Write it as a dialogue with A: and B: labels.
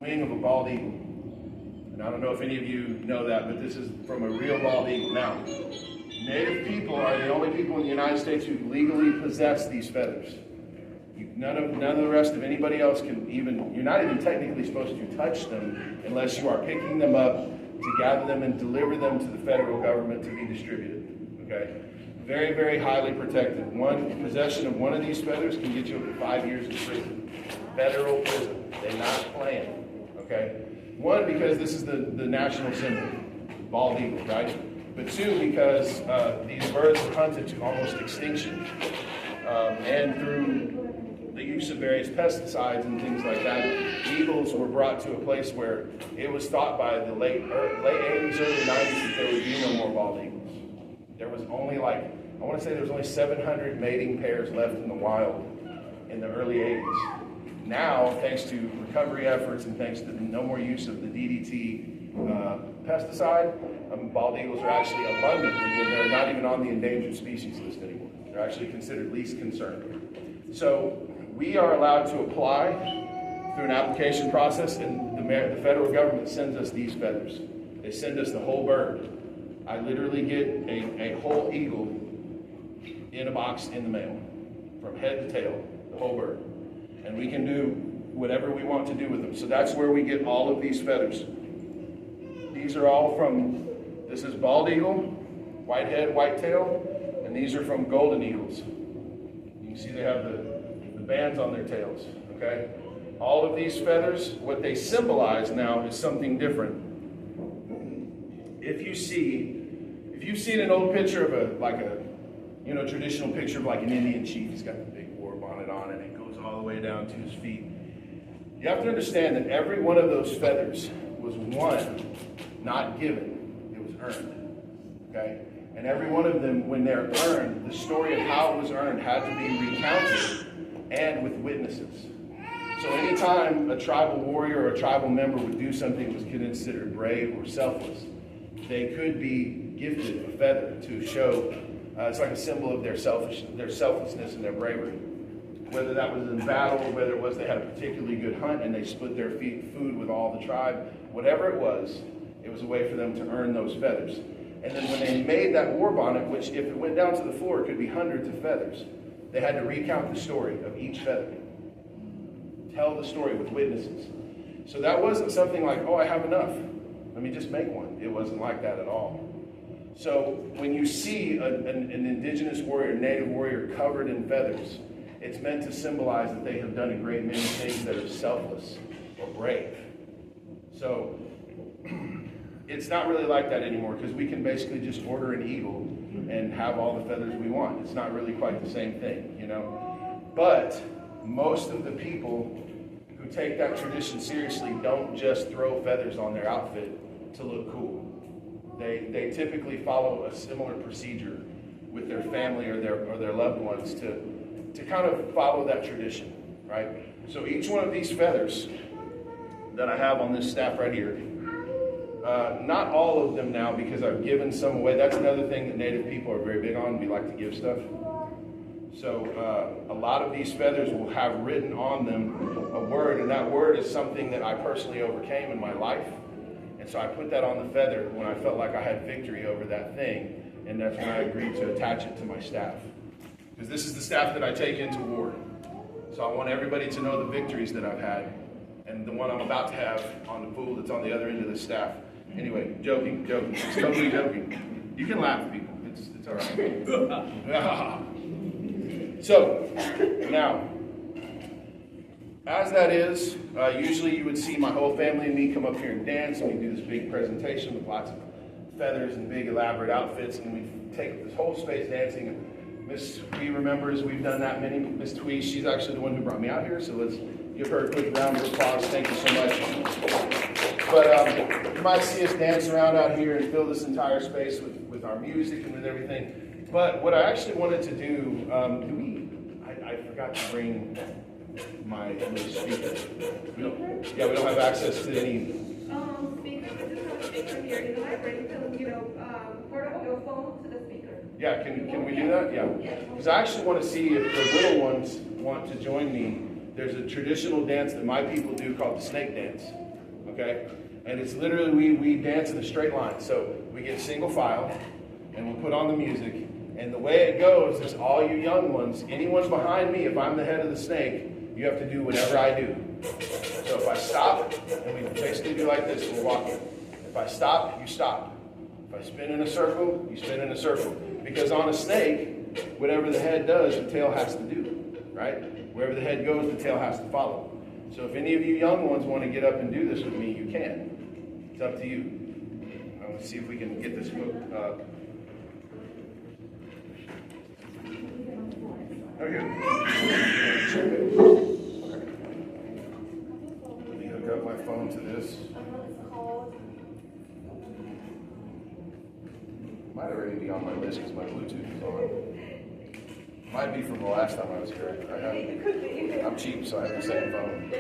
A: Wing of a bald eagle. And I don't know if any of you know that, but this is from a real bald eagle. Now, Native people are the only people in the United States who legally possess these feathers. None of the rest of anybody else can even, you're not even technically supposed to touch them unless you are picking them up to gather them and deliver them to the federal government to be distributed. Okay? Very, very highly protected. Possession of one of these feathers can get you up to 5 years in prison. Federal prison. They're not playing. Okay? One, because this is the national symbol, bald eagle, right? But two, because these birds are hunted to almost extinction. And through the use of various pesticides and things like that, eagles were brought to a place where it was thought by the late 80s, early 90s that there would be no more bald eagles. There was only I want to say there was only 700 mating pairs left in the wild in the early 80s. Now, thanks to recovery efforts and thanks to no more use of the DDT pesticide, bald eagles are actually abundant, and they're not even on the endangered species list anymore. They're actually considered least concern. So we are allowed to apply through an application process, and the federal government sends us these feathers. They send us the whole bird. I literally get a whole eagle in a box in the mail, from head to tail, the whole bird. And we can do whatever we want to do with them. So that's where we get all of these feathers. These are all from, this is bald eagle, white head, white tail, and these are from golden eagles. You can see they have the bands on their tails, okay? All of these feathers, what they symbolize now is something different. If you've seen an old picture of a traditional picture of like an Indian chief, he's got the big war bonnet on and it goes all the way down to his feet. You have to understand that every one of those feathers was won, not given. It was earned, okay? And every one of them, when they're earned, the story of how it was earned had to be recounted and with witnesses. So anytime a tribal warrior or a tribal member would do something that was considered brave or selfless, they could be gifted a feather to show, it's like a symbol of their selflessness and their bravery. Whether that was in battle, or whether it was they had a particularly good hunt and they split their food with all the tribe, whatever it was a way for them to earn those feathers. And then when they made that war bonnet, which if it went down to the floor, it could be hundreds of feathers, they had to recount the story of each feather. Tell the story with witnesses. So that wasn't something like, oh, I have enough, let me just make one. It wasn't like that at all. So when you see an indigenous warrior, native warrior covered in feathers, it's meant to symbolize that they have done a great many things that are selfless or brave. So it's not really like that anymore because we can basically just order an eagle and have all the feathers we want. It's not really quite the same thing, you know. But most of the people who take that tradition seriously don't just throw feathers on their outfit to look cool. They typically follow a similar procedure with their family or their loved ones to kind of follow that tradition, right? So each one of these feathers that I have on this staff right here, not all of them now because I've given some away. That's another thing that Native people are very big on. We like to give stuff. So a lot of these feathers will have written on them a word, and that word is something that I personally overcame in my life. And so I put that on the feather when I felt like I had victory over that thing, and that's when I agreed to attach it to my staff. Because this is the staff that I take into war. So I want everybody to know the victories that I've had, and the one I'm about to have on the pool that's on the other end of the staff. Anyway, joking. It's totally joking. You can laugh, people. It's all right. So, now, as that is, usually you would see my whole family and me come up here and dance, and we do this big presentation with lots of feathers and big elaborate outfits, and we take this whole space dancing. And Miss Twee remembers we've done that many. Miss Twee, she's actually the one who brought me out here, so let's give her a quick round of applause. Thank you so much. But you might see us dance around out here and fill this entire space with our music and with everything. But what I actually wanted to do, I forgot to bring my little speaker. We don't have access to any.
B: Speaker. We just have a speaker here in the library. So, port up your phone to the speaker.
A: Yeah, can we do that? Yeah. Because I actually want to see if the little ones want to join me. There's a traditional dance that my people do called the snake dance. okay? And it's literally, we dance in a straight line. So we get single file, and we'll put on the music. And the way it goes is all you young ones, anyone behind me, if I'm the head of the snake, you have to do whatever I do. So if I stop, and we basically do like this, we're walking. If I stop, you stop. If I spin in a circle, you spin in a circle. Because on a snake, whatever the head does, the tail has to do, right? Wherever the head goes, the tail has to follow. So if any of you young ones want to get up and do this with me, you can. It's up to you. Let's see if we can get this hooked up. Okay. Let me hook up my phone to this. Might already be on my list because my Bluetooth is on. Might be from the last time I was here. I'm cheap, so I have a second phone.